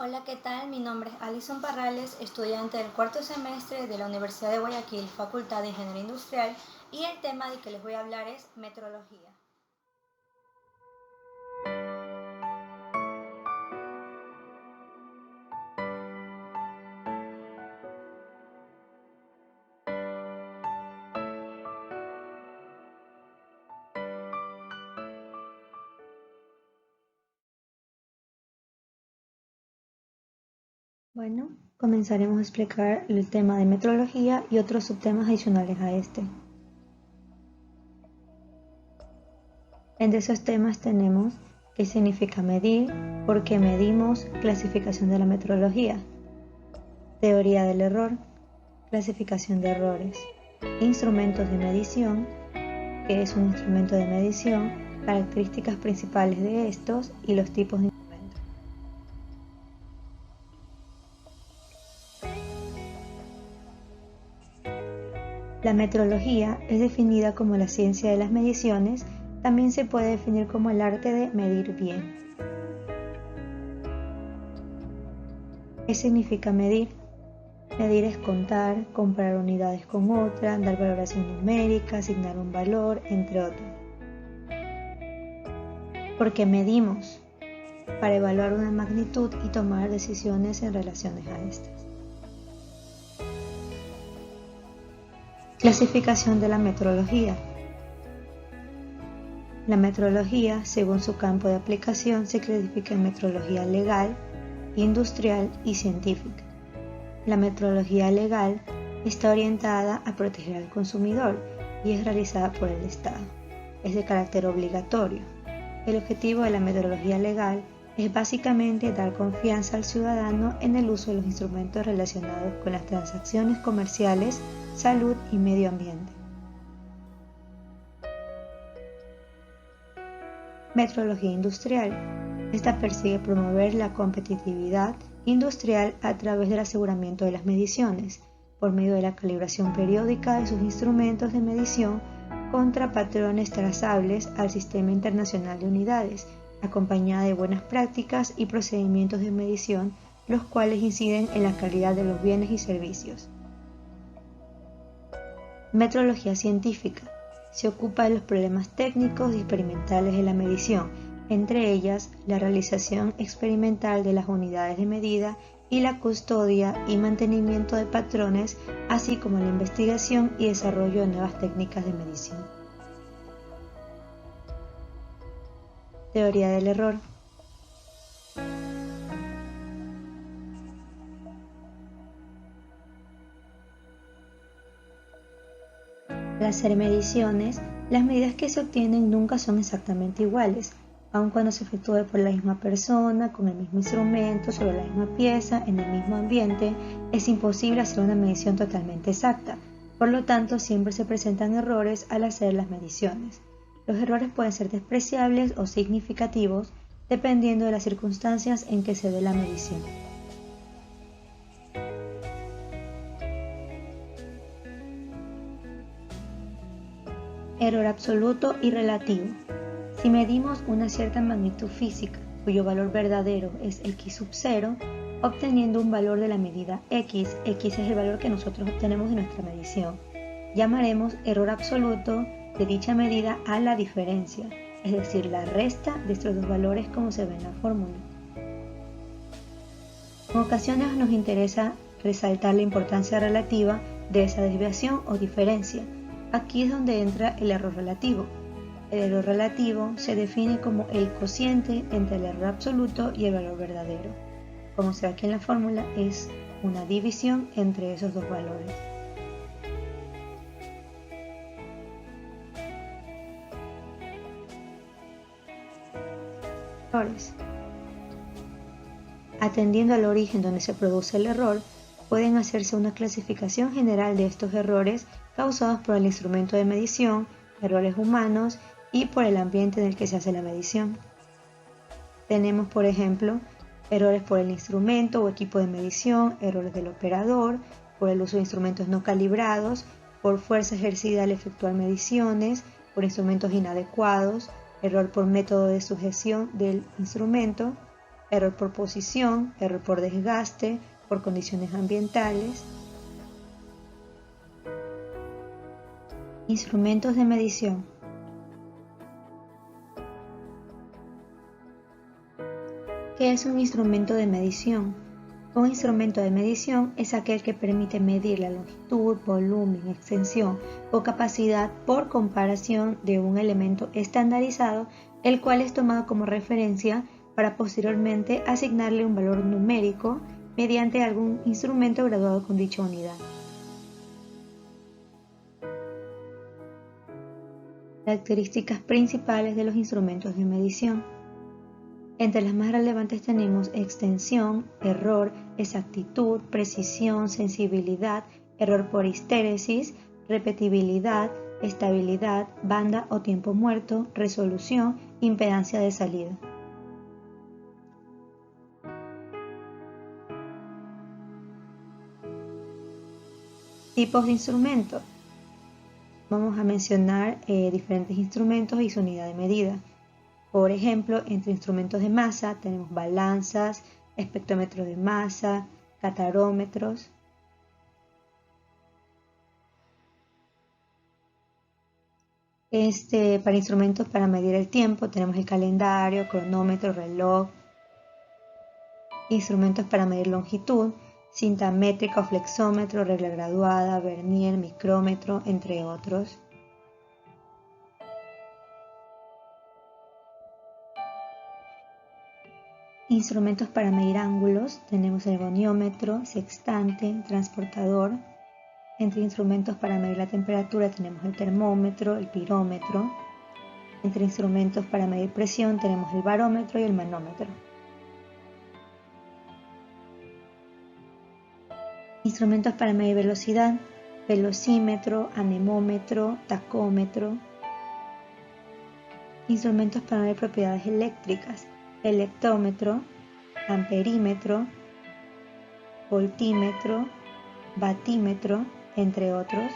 Hola, ¿qué tal? Mi nombre es Alison Parrales, estudiante del cuarto semestre de la Universidad de Guayaquil, Facultad de Ingeniería Industrial, y el tema del que les voy a hablar es metrología. Bueno, comenzaremos a explicar el tema de metrología y otros subtemas adicionales a este. Entre esos temas tenemos qué significa medir, por qué medimos, clasificación de la metrología, teoría del error, clasificación de errores, instrumentos de medición, qué es un instrumento de medición, características principales de estos y los tipos de instrumentos. La metrología es definida como la ciencia de las mediciones, también se puede definir como el arte de medir bien. ¿Qué significa medir? Medir es contar, comparar unidades con otras, dar valoración numérica, asignar un valor, entre otros. ¿Por qué medimos? Para evaluar una magnitud y tomar decisiones en relaciones a estas. Clasificación de la metrología. La metrología, según su campo de aplicación, se clasifica en metrología legal, industrial y científica. La metrología legal está orientada a proteger al consumidor y es realizada por el Estado. Es de carácter obligatorio. El objetivo de la metrología legal es básicamente dar confianza al ciudadano en el uso de los instrumentos relacionados con las transacciones comerciales, salud y medio ambiente. Metrología industrial. Esta persigue promover la competitividad industrial a través del aseguramiento de las mediciones, por medio de la calibración periódica de sus instrumentos de medición contra patrones trazables al Sistema Internacional de Unidades, acompañada de buenas prácticas y procedimientos de medición, los cuales inciden en la calidad de los bienes y servicios. Metrología científica. Se ocupa de los problemas técnicos y experimentales de la medición, entre ellas la realización experimental de las unidades de medida y la custodia y mantenimiento de patrones, así como la investigación y desarrollo de nuevas técnicas de medición. Teoría del error. Al hacer mediciones, las medidas que se obtienen nunca son exactamente iguales, aun cuando se efectúe por la misma persona, con el mismo instrumento, sobre la misma pieza, en el mismo ambiente, es imposible hacer una medición totalmente exacta. Por lo tanto, siempre se presentan errores al hacer las mediciones. Los errores pueden ser despreciables o significativos, dependiendo de las circunstancias en que se dé la medición. Error absoluto y relativo. Si medimos una cierta magnitud física, cuyo valor verdadero es x sub 0, obteniendo un valor de la medida x es el valor que nosotros obtenemos de nuestra medición, llamaremos error absoluto de dicha medida a la diferencia, es decir, la resta de estos dos valores como se ve en la fórmula. En ocasiones nos interesa resaltar la importancia relativa de esa desviación o diferencia. Aquí es donde entra el error relativo. El error relativo se define como el cociente entre el error absoluto y el valor verdadero. Como se ve aquí en la fórmula, es una división entre esos dos valores. Errores. Atendiendo al origen donde se produce el error, pueden hacerse una clasificación general de estos errores causados por el instrumento de medición, errores humanos y por el ambiente en el que se hace la medición. Tenemos, por ejemplo, errores por el instrumento o equipo de medición, errores del operador, por el uso de instrumentos no calibrados, por fuerza ejercida al efectuar mediciones, por instrumentos inadecuados, error por método de sujeción del instrumento, error por posición, error por desgaste, por condiciones ambientales. Instrumentos de medición. ¿Qué es un instrumento de medición? Un instrumento de medición es aquel que permite medir la longitud, volumen, extensión o capacidad por comparación de un elemento estandarizado, el cual es tomado como referencia para posteriormente asignarle un valor numérico mediante algún instrumento graduado con dicha unidad. Características principales de los instrumentos de medición. Entre las más relevantes tenemos extensión, error, exactitud, precisión, sensibilidad, error por histéresis, repetibilidad, estabilidad, banda o tiempo muerto, resolución, impedancia de salida. Tipos de instrumentos. Vamos a mencionar diferentes instrumentos y su unidad de medida. Por ejemplo, entre instrumentos de masa tenemos balanzas, espectrómetros de masa, catarómetros. Para instrumentos para medir el tiempo tenemos el calendario, cronómetro, reloj. Instrumentos para medir longitud, cinta métrica o flexómetro, regla graduada, vernier, micrómetro, entre otros. Instrumentos para medir ángulos, tenemos el goniómetro, sextante, transportador. Entre instrumentos para medir la temperatura tenemos el termómetro, el pirómetro. Entre instrumentos para medir presión tenemos el barómetro y el manómetro. Instrumentos para medir velocidad, velocímetro, anemómetro, tacómetro. Instrumentos para medir propiedades eléctricas, electrómetro, amperímetro, voltímetro, batímetro, entre otros.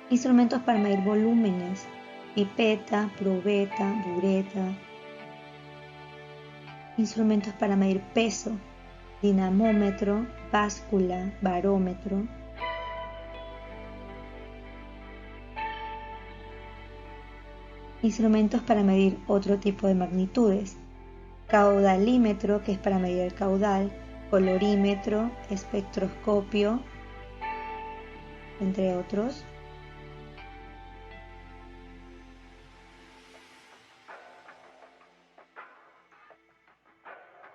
Instrumentos para medir volúmenes, pipeta, probeta, bureta. Instrumentos para medir peso, dinamómetro, báscula, barómetro. Instrumentos para medir otro tipo de magnitudes, caudalímetro, que es para medir el caudal, colorímetro, espectroscopio, entre otros.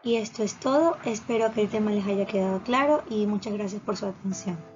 Y esto es todo, espero que el tema les haya quedado claro y muchas gracias por su atención.